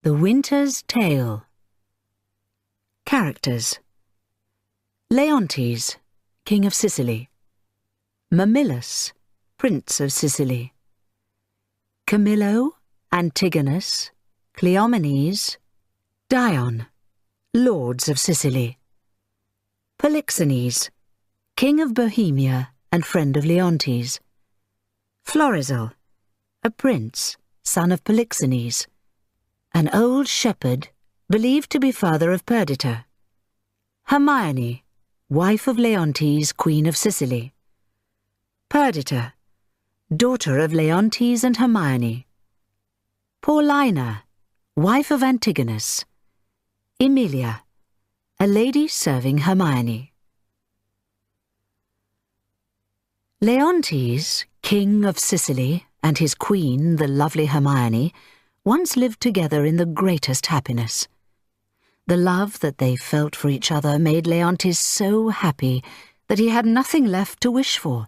The Winter's Tale. Characters: Leontes, King of Sicily; Mamillus, Prince of Sicily; Camillo, Antigonus, Cleomenes, Dion, Lords of Sicily; Polixenes, King of Bohemia and friend of Leontes; Florizel, a prince, son of Polixenes; an old shepherd, believed to be father of Perdita; Hermione, wife of Leontes, Queen of Sicily; Perdita, daughter of Leontes and Hermione; Paulina, wife of Antigonus; Emilia, a lady serving Hermione. Leontes, King of Sicily, and his queen, the lovely Hermione, once lived together in the greatest happiness. The love that they felt for each other made Leontes so happy that he had nothing left to wish for,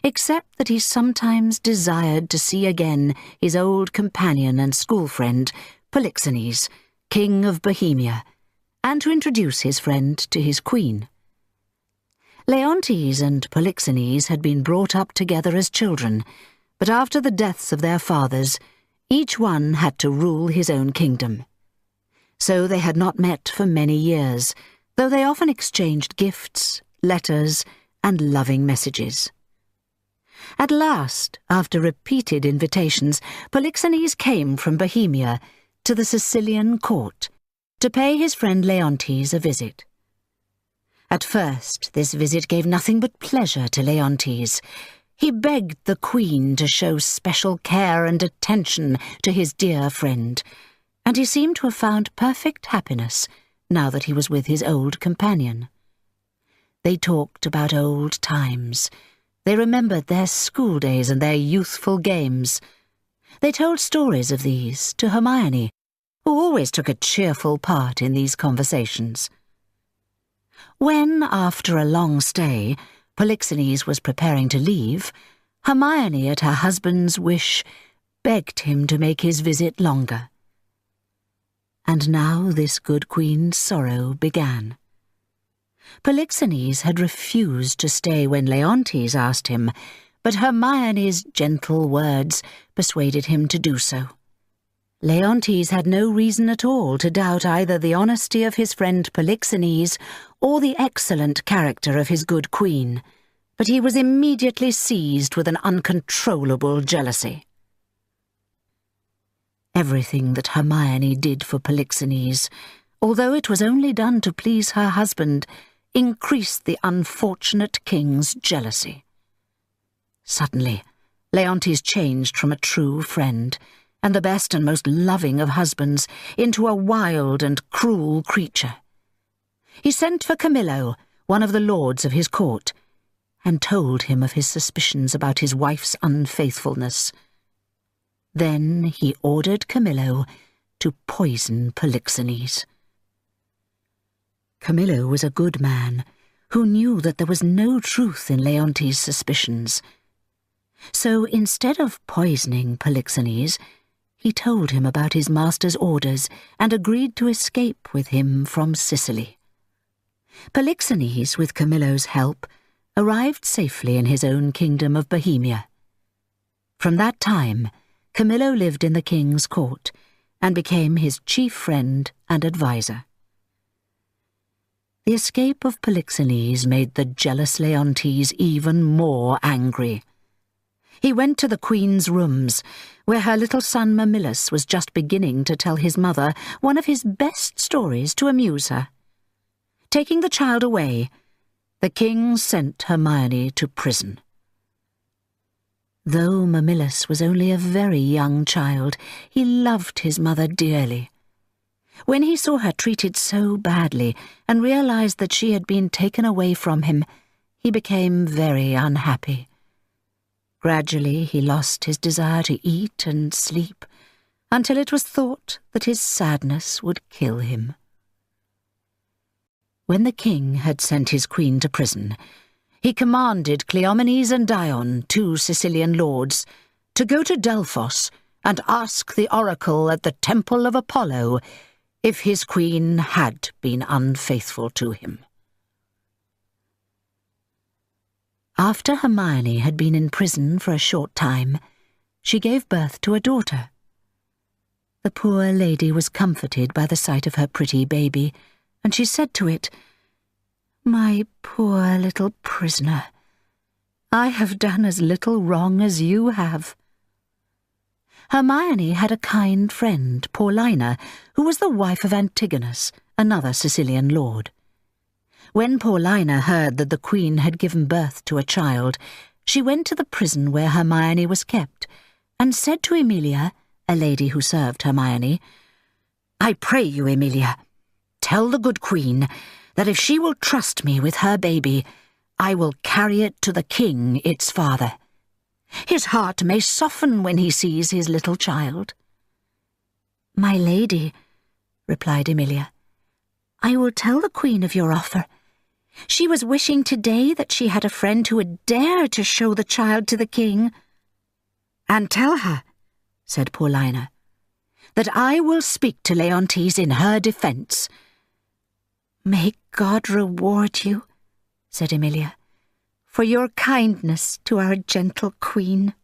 except that he sometimes desired to see again his old companion and school friend, Polixenes, King of Bohemia, and to introduce his friend to his queen. Leontes and Polixenes had been brought up together as children, but after the deaths of their fathers, each one had to rule his own kingdom. So they had not met for many years, though they often exchanged gifts, letters, and loving messages. At last, after repeated invitations, Polixenes came from Bohemia to the Sicilian court to pay his friend Leontes a visit. At first, this visit gave nothing but pleasure to Leontes. He begged the queen to show special care and attention to his dear friend, and he seemed to have found perfect happiness now that he was with his old companion. They talked about old times. They remembered their school days and their youthful games. They told stories of these to Hermione, who always took a cheerful part in these conversations. When, after a long stay, Polixenes was preparing to leave, Hermione, at her husband's wish, begged him to make his visit longer. And now this good queen's sorrow began. Polixenes had refused to stay when Leontes asked him, but Hermione's gentle words persuaded him to do so. Leontes had no reason at all to doubt either the honesty of his friend Polixenes or the excellent character of his good queen, but he was immediately seized with an uncontrollable jealousy. Everything that Hermione did for Polixenes, although it was only done to please her husband, increased the unfortunate king's jealousy. Suddenly, Leontes changed from a true friend, and the best and most loving of husbands, into a wild and cruel creature. He sent for Camillo, one of the lords of his court, and told him of his suspicions about his wife's unfaithfulness. Then he ordered Camillo to poison Polixenes. Camillo was a good man, who knew that there was no truth in Leontes' suspicions. So instead of poisoning Polixenes, he told him about his master's orders and agreed to escape with him from Sicily. Polixenes, with Camillo's help, arrived safely in his own kingdom of Bohemia. From that time, Camillo lived in the king's court and became his chief friend and adviser. The escape of Polixenes made the jealous Leontes even more angry. He went to the queen's rooms, where her little son Mamillus was just beginning to tell his mother one of his best stories to amuse her. Taking the child away, the king sent Hermione to prison. Though Mamillus was only a very young child, he loved his mother dearly. When he saw her treated so badly and realized that she had been taken away from him, he became very unhappy. Gradually he lost his desire to eat and sleep, until it was thought that his sadness would kill him. When the king had sent his queen to prison, he commanded Cleomenes and Dion, two Sicilian lords, to go to Delphos and ask the oracle at the temple of Apollo if his queen had been unfaithful to him. After Hermione had been in prison for a short time, she gave birth to a daughter. The poor lady was comforted by the sight of her pretty baby, and she said to it, "My poor little prisoner, I have done as little wrong as you have." Hermione had a kind friend, Paulina, who was the wife of Antigonus, another Sicilian lord. When Paulina heard that the queen had given birth to a child, she went to the prison where Hermione was kept, and said to Emilia, a lady who served Hermione, "I pray you, Emilia, tell the good queen that if she will trust me with her baby, I will carry it to the king, its father. His heart may soften when he sees his little child." "My lady," replied Emilia, "I will tell the queen of your offer. She was wishing today that she had a friend who would dare to show the child to the king." "And tell her," said Paulina, "that I will speak to Leontes in her defence." "May God reward you," said Emilia, "for your kindness to our gentle queen."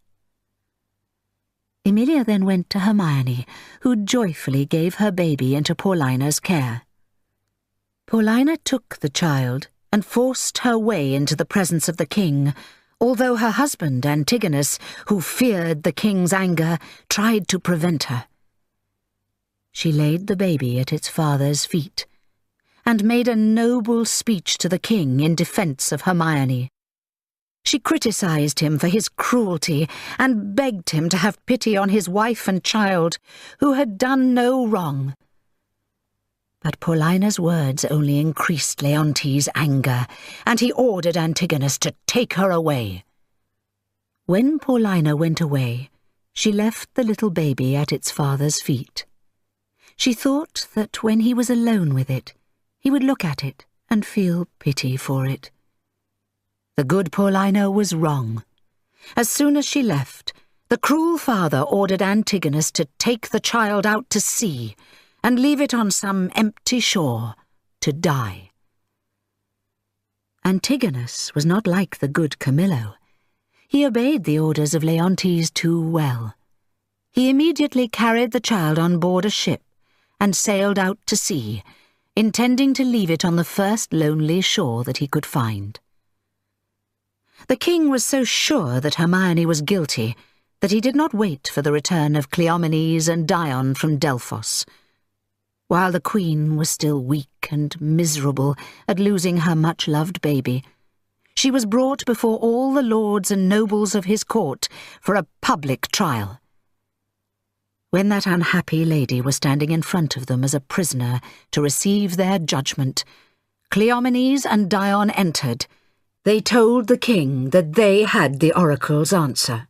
Emilia then went to Hermione, who joyfully gave her baby into Paulina's care. Paulina took the child and forced her way into the presence of the king, although her husband Antigonus, who feared the king's anger, tried to prevent her. She laid the baby at its father's feet, and made a noble speech to the king in defence of Hermione. She criticized him for his cruelty and begged him to have pity on his wife and child, who had done no wrong. But Paulina's words only increased Leontes' anger, and he ordered Antigonus to take her away. When Paulina went away, she left the little baby at its father's feet. She thought that when he was alone with it, he would look at it and feel pity for it. The good Paulina was wrong. As soon as she left, the cruel father ordered Antigonus to take the child out to sea and leave it on some empty shore to die. Antigonus was not like the good Camillo. He obeyed the orders of Leontes too well. He immediately carried the child on board a ship and sailed out to sea, intending to leave it on the first lonely shore that he could find. The king was so sure that Hermione was guilty that he did not wait for the return of Cleomenes and Dion from Delphos. While the queen was still weak and miserable at losing her much-loved baby, she was brought before all the lords and nobles of his court for a public trial. When that unhappy lady was standing in front of them as a prisoner to receive their judgment, Cleomenes and Dion entered. They told the king that they had the oracle's answer.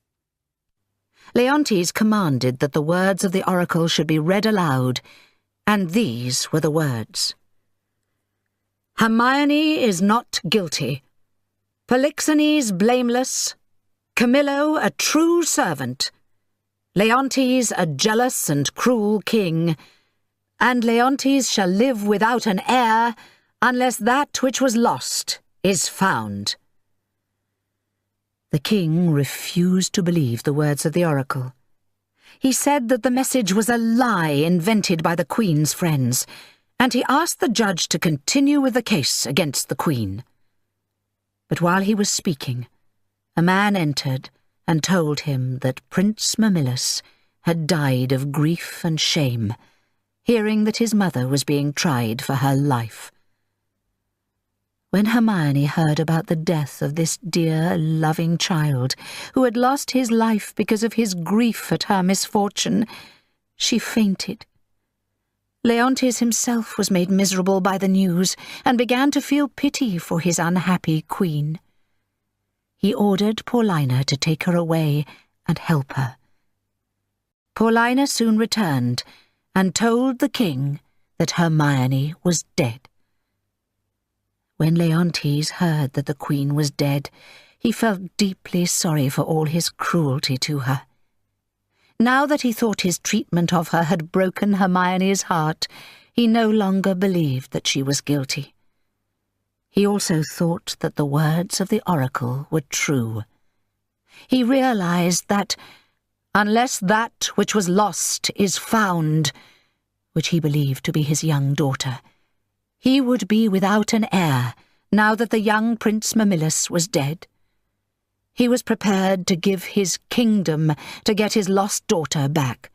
Leontes commanded that the words of the oracle should be read aloud, and these were the words. "Hermione is not guilty. Polixenes blameless. Camillo a true servant. Leontes a jealous and cruel king. And Leontes shall live without an heir unless that which was lost is found." The king refused to believe the words of the oracle. He said that the message was a lie invented by the queen's friends, and he asked the judge to continue with the case against the queen. But while he was speaking, a man entered and told him that Prince Mamillus had died of grief and shame, hearing that his mother was being tried for her life. When Hermione heard about the death of this dear, loving child, who had lost his life because of his grief at her misfortune, she fainted. Leontes himself was made miserable by the news, and began to feel pity for his unhappy queen. He ordered Paulina to take her away and help her. Paulina soon returned, and told the king that Hermione was dead. When Leontes heard that the queen was dead, he felt deeply sorry for all his cruelty to her. Now that he thought his treatment of her had broken Hermione's heart, he no longer believed that she was guilty. He also thought that the words of the oracle were true. He realized that, unless that which was lost is found, which he believed to be his young daughter, he would be without an heir now that the young Prince Mamillus was dead. He was prepared to give his kingdom to get his lost daughter back.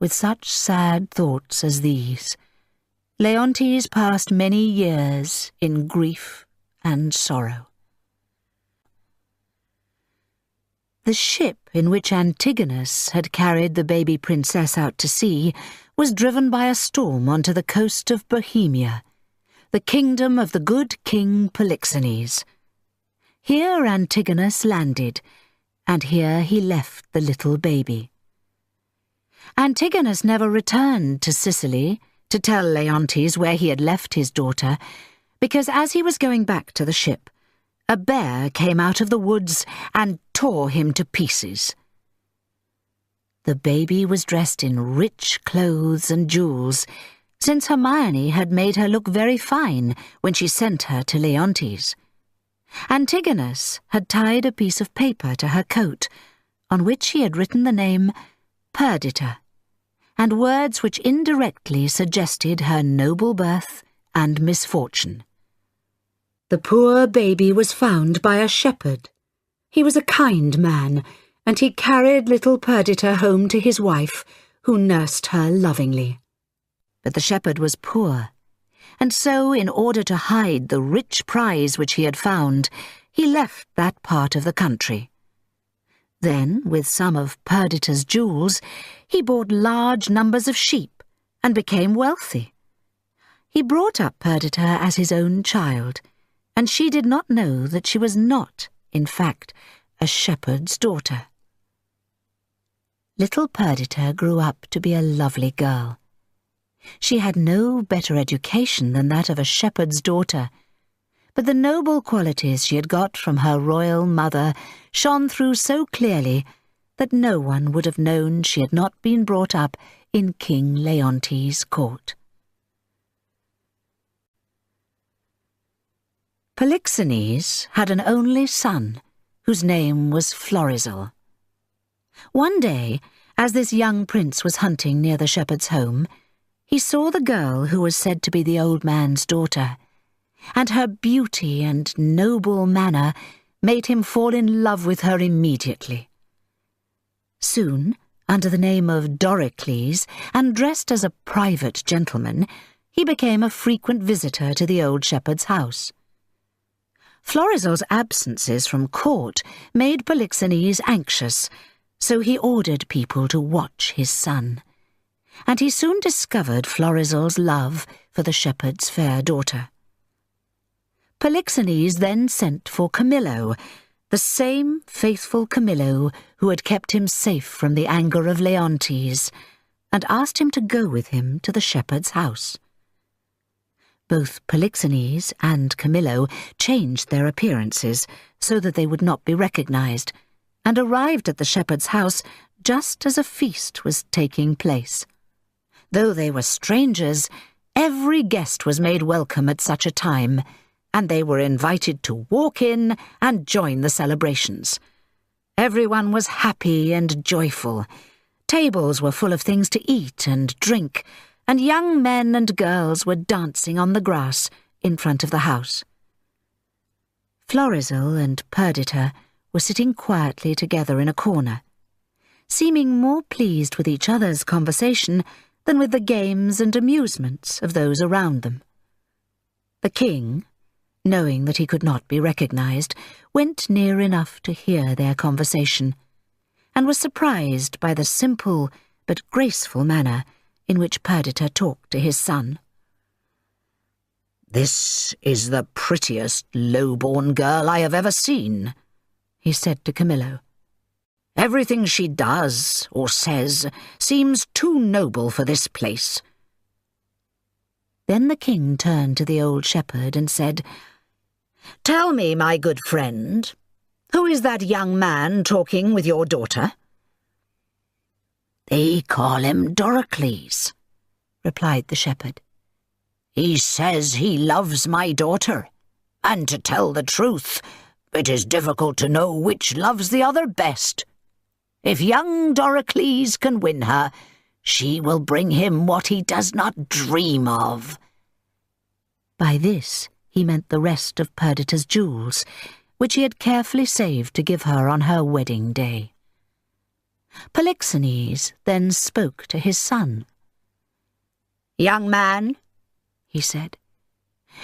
With such sad thoughts as these, Leontes passed many years in grief and sorrow. The ship in which Antigonus had carried the baby princess out to sea was driven by a storm onto the coast of Bohemia, the kingdom of the good King Polixenes. Here Antigonus landed, and here he left the little baby. Antigonus never returned to Sicily to tell Leontes where he had left his daughter, because as he was going back to the ship, a bear came out of the woods and tore him to pieces. The baby was dressed in rich clothes and jewels, since Hermione had made her look very fine when she sent her to Leontes. Antigonus had tied a piece of paper to her coat, on which he had written the name Perdita, and words which indirectly suggested her noble birth and misfortune. The poor baby was found by a shepherd. He was a kind man, and he carried little Perdita home to his wife, who nursed her lovingly. But the shepherd was poor, and so, in order to hide the rich prize which he had found, he left that part of the country. Then, with some of Perdita's jewels, he bought large numbers of sheep and became wealthy. He brought up Perdita as his own child, and she did not know that she was not, in fact, a shepherd's daughter. Little Perdita grew up to be a lovely girl. She had no better education than that of a shepherd's daughter, but the noble qualities she had got from her royal mother shone through so clearly that no one would have known she had not been brought up in King Leontes' court. Polixenes had an only son, whose name was Florizel. One day, as this young prince was hunting near the shepherd's home, he saw the girl who was said to be the old man's daughter, and her beauty and noble manner made him fall in love with her immediately. Soon, under the name of Doricles, and dressed as a private gentleman, he became a frequent visitor to the old shepherd's house. Florizel's absences from court made Polixenes anxious, so he ordered people to watch his son, and he soon discovered Florizel's love for the shepherd's fair daughter. Polixenes then sent for Camillo, the same faithful Camillo who had kept him safe from the anger of Leontes, and asked him to go with him to the shepherd's house. Both Polixenes and Camillo changed their appearances so that they would not be recognized, and arrived at the shepherd's house just as a feast was taking place. Though they were strangers, every guest was made welcome at such a time, and they were invited to walk in and join the celebrations. Everyone was happy and joyful. Tables were full of things to eat and drink, and young men and girls were dancing on the grass in front of the house. Florizel and Perdita were sitting quietly together in a corner, seeming more pleased with each other's conversation than with the games and amusements of those around them. The king, knowing that he could not be recognized, went near enough to hear their conversation, and was surprised by the simple but graceful manner in which Perdita talked to his son. "This is the prettiest low-born girl I have ever seen," he said to Camillo. "Everything she does or says seems too noble for this place." Then the king turned to the old shepherd and said, "Tell me, my good friend, who is that young man talking with your daughter?" "They call him Doricles," replied the shepherd. "He says he loves my daughter, and to tell the truth, it is difficult to know which loves the other best. If young Doricles can win her, she will bring him what he does not dream of." By this he meant the rest of Perdita's jewels, which he had carefully saved to give her on her wedding day. Polixenes then spoke to his son. "Young man," he said,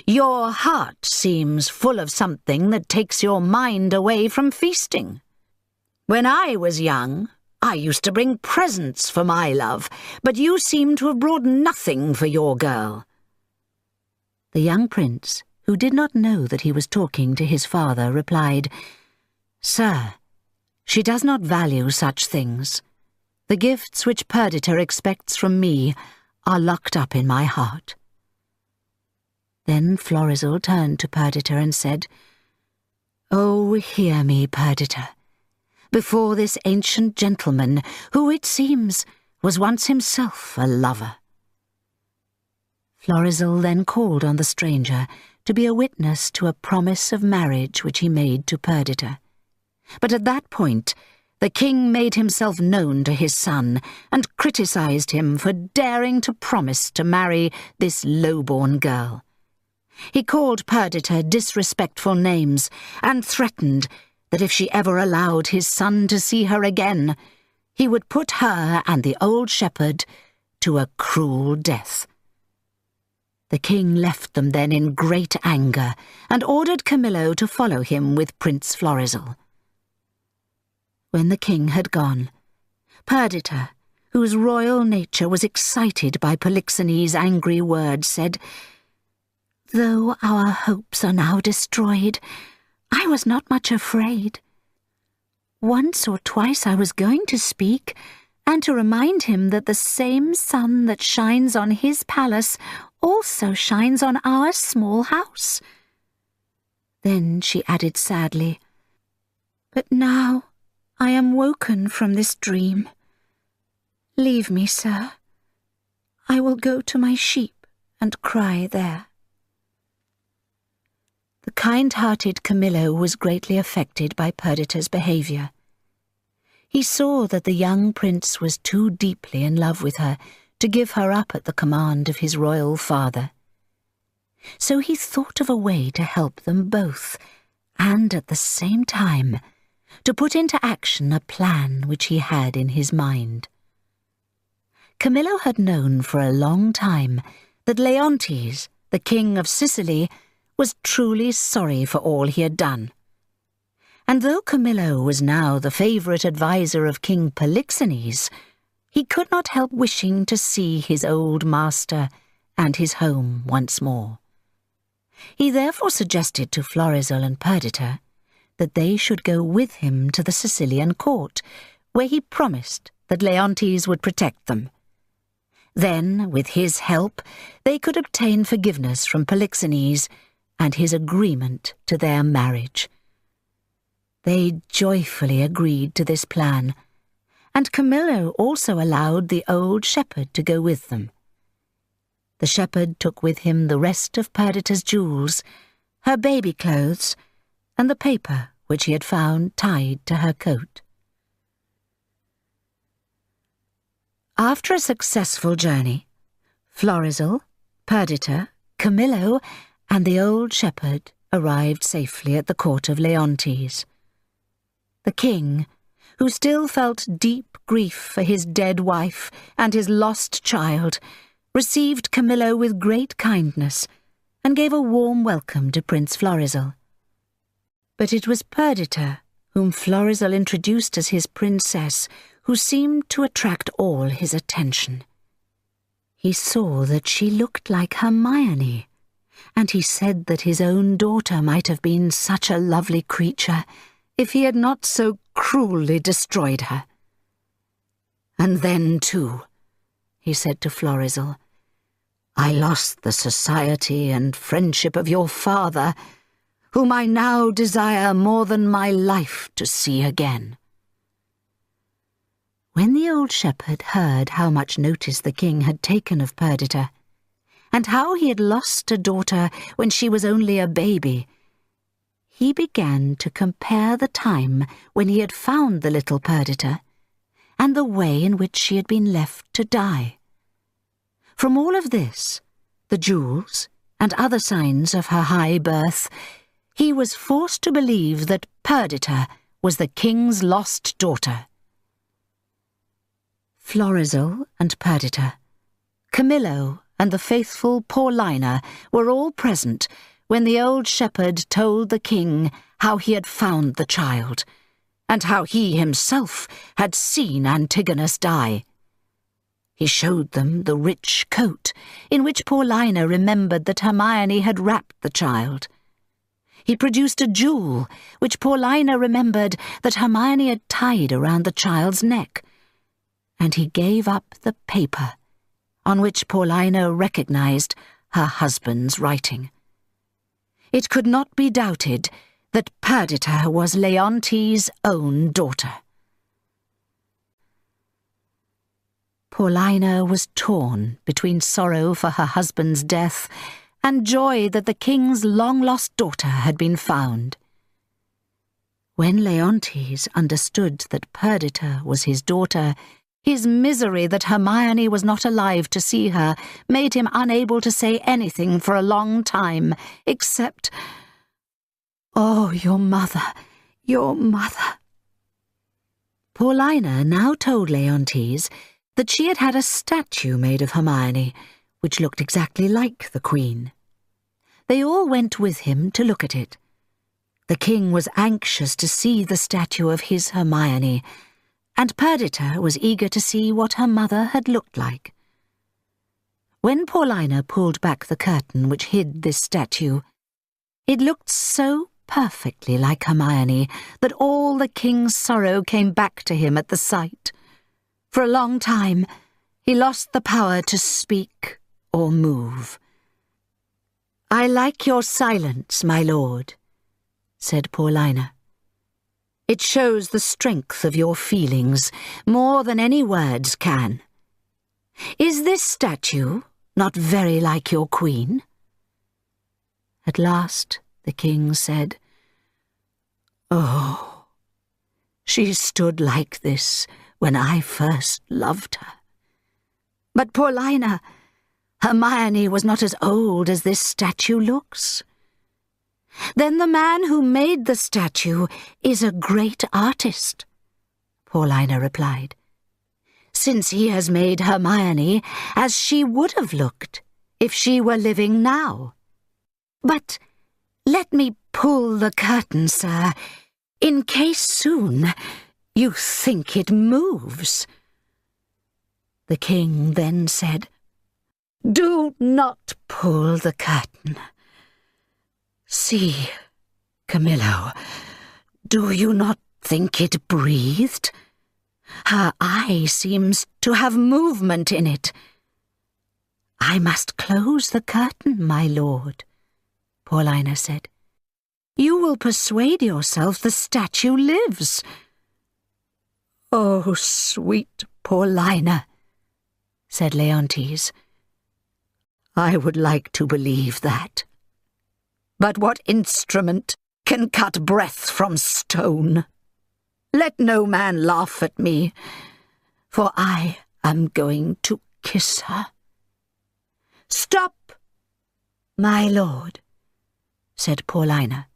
"your heart seems full of something that takes your mind away from feasting. When I was young, I used to bring presents for my love, but you seem to have brought nothing for your girl." The young prince, who did not know that he was talking to his father, replied, "Sir, she does not value such things. The gifts which Perdita expects from me are locked up in my heart." Then Florizel turned to Perdita and said, "Oh, hear me, Perdita, before this ancient gentleman, who, it seems, was once himself a lover." Florizel then called on the stranger to be a witness to a promise of marriage which he made to Perdita. But at that point, the king made himself known to his son and criticized him for daring to promise to marry this low-born girl. He called Perdita disrespectful names and threatened that if she ever allowed his son to see her again, he would put her and the old shepherd to a cruel death. The king left them then in great anger and ordered Camillo to follow him with Prince Florizel. When the king had gone, Perdita, whose royal nature was excited by Polixenes' angry words, said, "Though our hopes are now destroyed, I was not much afraid. Once or twice I was going to speak, and to remind him that the same sun that shines on his palace also shines on our small house." Then she added sadly, "But now I am woken from this dream. Leave me, sir. I will go to my sheep and cry there." The kind-hearted Camillo was greatly affected by Perdita's behaviour. He saw that the young prince was too deeply in love with her to give her up at the command of his royal father. So he thought of a way to help them both, and at the same time to put into action a plan which he had in his mind. Camillo had known for a long time that Leontes, the king of Sicily, was truly sorry for all he had done. And though Camillo was now the favourite adviser of King Polixenes, he could not help wishing to see his old master and his home once more. He therefore suggested to Florizel and Perdita that they should go with him to the Sicilian court, where he promised that Leontes would protect them. Then, with his help, they could obtain forgiveness from Polixenes and his agreement to their marriage. They joyfully agreed to this plan, and Camillo also allowed the old shepherd to go with them. The shepherd took with him the rest of Perdita's jewels, her baby clothes, and the paper which he had found tied to her coat. After a successful journey, Florizel, Perdita, Camillo, and the old shepherd arrived safely at the court of Leontes. The king, who still felt deep grief for his dead wife and his lost child, received Camillo with great kindness and gave a warm welcome to Prince Florizel. But it was Perdita, whom Florizel introduced as his princess, who seemed to attract all his attention. He saw that she looked like Hermione, and he said that his own daughter might have been such a lovely creature if he had not so cruelly destroyed her. "And then, too," he said to Florizel, "I lost the society and friendship of your father, whom I now desire more than my life to see again." When the old shepherd heard how much notice the king had taken of Perdita, and how he had lost a daughter when she was only a baby, he began to compare the time when he had found the little Perdita and the way in which she had been left to die. From all of this, the jewels and other signs of her high birth, he was forced to believe that Perdita was the king's lost daughter. Florizel and Perdita, Camillo and the faithful Paulina were all present when the old shepherd told the king how he had found the child, and how he himself had seen Antigonus die. He showed them the rich coat in which Paulina remembered that Hermione had wrapped the child. He produced a jewel which Paulina remembered that Hermione had tied around the child's neck, and he gave up the paper on which Paulina recognized her husband's writing. It could not be doubted that Perdita was Leontes' own daughter. Paulina was torn between sorrow for her husband's death and joy that the king's long-lost daughter had been found. When Leontes understood that Perdita was his daughter, his misery that Hermione was not alive to see her made him unable to say anything for a long time, except, "Oh, your mother, your mother." Paulina now told Leontes that she had had a statue made of Hermione, which looked exactly like the Queen. They all went with him to look at it. The king was anxious to see the statue of his Hermione, and Perdita was eager to see what her mother had looked like. When Paulina pulled back the curtain which hid this statue, it looked so perfectly like Hermione that all the king's sorrow came back to him at the sight. For a long time, he lost the power to speak or move. "I like your silence, my lord," said Paulina. "It shows the strength of your feelings more than any words can. Is this statue not very like your queen?" At last the king said, "Oh, she stood like this when I first loved her. But Paulina, Hermione was not as old as this statue looks." "Then the man who made the statue is a great artist," Paulina replied, "since he has made Hermione as she would have looked if she were living now. But let me pull the curtain, sir, in case soon you think it moves." The king then said, "Do not pull the curtain. See, Camillo, do you not think it breathed? Her eye seems to have movement in it." "I must close the curtain, my lord," Paulina said. "You will persuade yourself the statue lives." "Oh, sweet Paulina," said Leontes, "I would like to believe that. But what instrument can cut breath from stone? Let no man laugh at me, for I am going to kiss her." "Stop, my lord," said Paulina.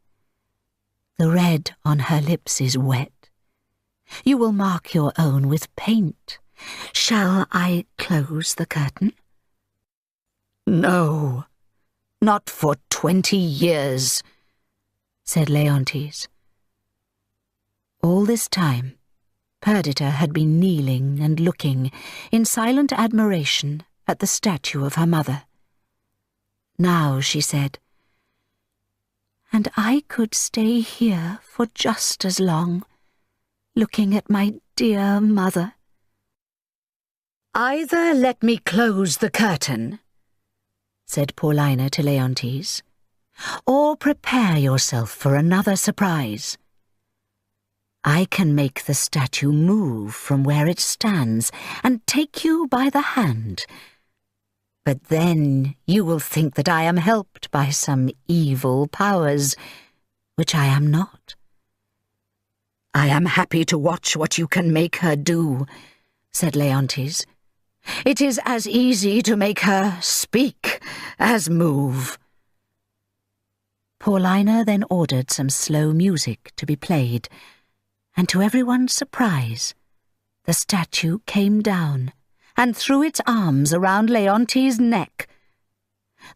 "The red on her lips is wet. You will mark your own with paint. Shall I close the curtain?" "No, not for 20 years, said Leontes. All this time, Perdita had been kneeling and looking in silent admiration at the statue of her mother. Now she said, "And I could stay here for just as long, looking at my dear mother." "Either let me close the curtain," said Paulina to Leontes, "or prepare yourself for another surprise. I can make the statue move from where it stands and take you by the hand. But then you will think that I am helped by some evil powers, which I am not. I am happy to watch what you can make her do, said Leontes. It is as easy to make her speak as move. Paulina then ordered some slow music to be played, and to everyone's surprise, the statue came down and threw its arms around Leontes' neck.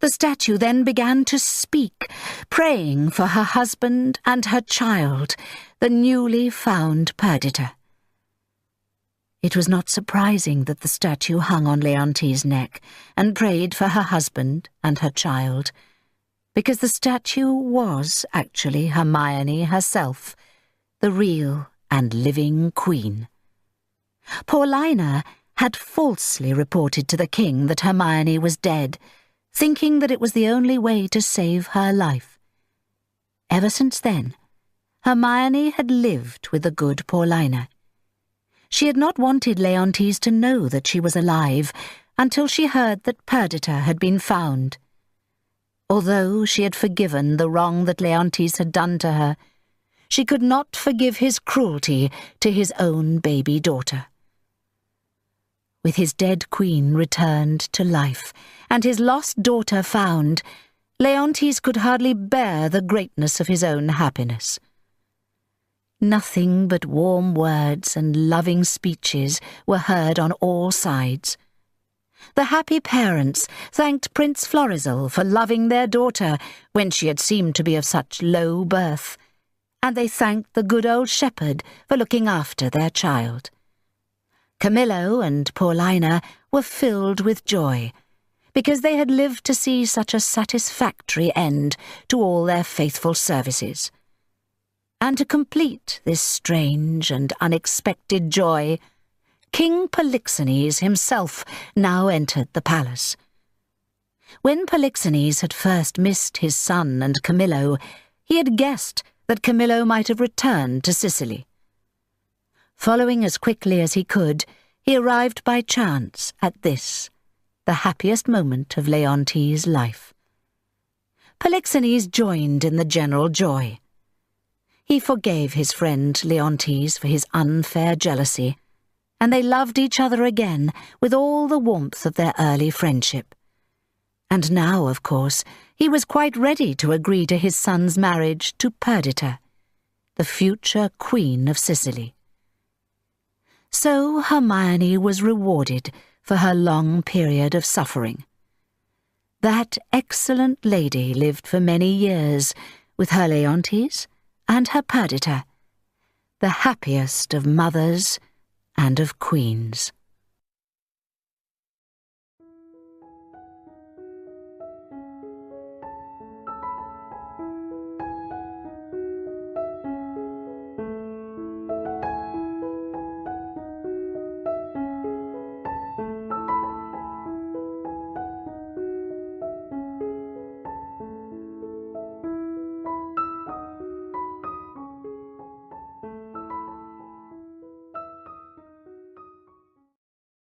The statue then began to speak, praying for her husband and her child, the newly found Perdita. It was not surprising that the statue hung on Leontes' neck and prayed for her husband and her child, because the statue was actually Hermione herself, the real and living queen. Paulina had falsely reported to the king that Hermione was dead, thinking that it was the only way to save her life. Ever since then, Hermione had lived with the good Paulina. She had not wanted Leontes to know that she was alive until she heard that Perdita had been found. Although she had forgiven the wrong that Leontes had done to her, she could not forgive his cruelty to his own baby daughter. With his dead queen returned to life, and his lost daughter found, Leontes could hardly bear the greatness of his own happiness. Nothing but warm words and loving speeches were heard on all sides. The happy parents thanked Prince Florizel for loving their daughter when she had seemed to be of such low birth, and they thanked the good old shepherd for looking after their child. Camillo and Paulina were filled with joy, because they had lived to see such a satisfactory end to all their faithful services. And to complete this strange and unexpected joy, King Polixenes himself now entered the palace. When Polixenes had first missed his son and Camillo, he had guessed that Camillo might have returned to Sicily. Following as quickly as he could, he arrived by chance at this, the happiest moment of Leontes' life. Polixenes joined in the general joy. He forgave his friend Leontes for his unfair jealousy, and they loved each other again with all the warmth of their early friendship. And now, of course, he was quite ready to agree to his son's marriage to Perdita, the future Queen of Sicily. So Hermione was rewarded for her long period of suffering. That excellent lady lived for many years with her Leontes and her Perdita, the happiest of mothers and of queens.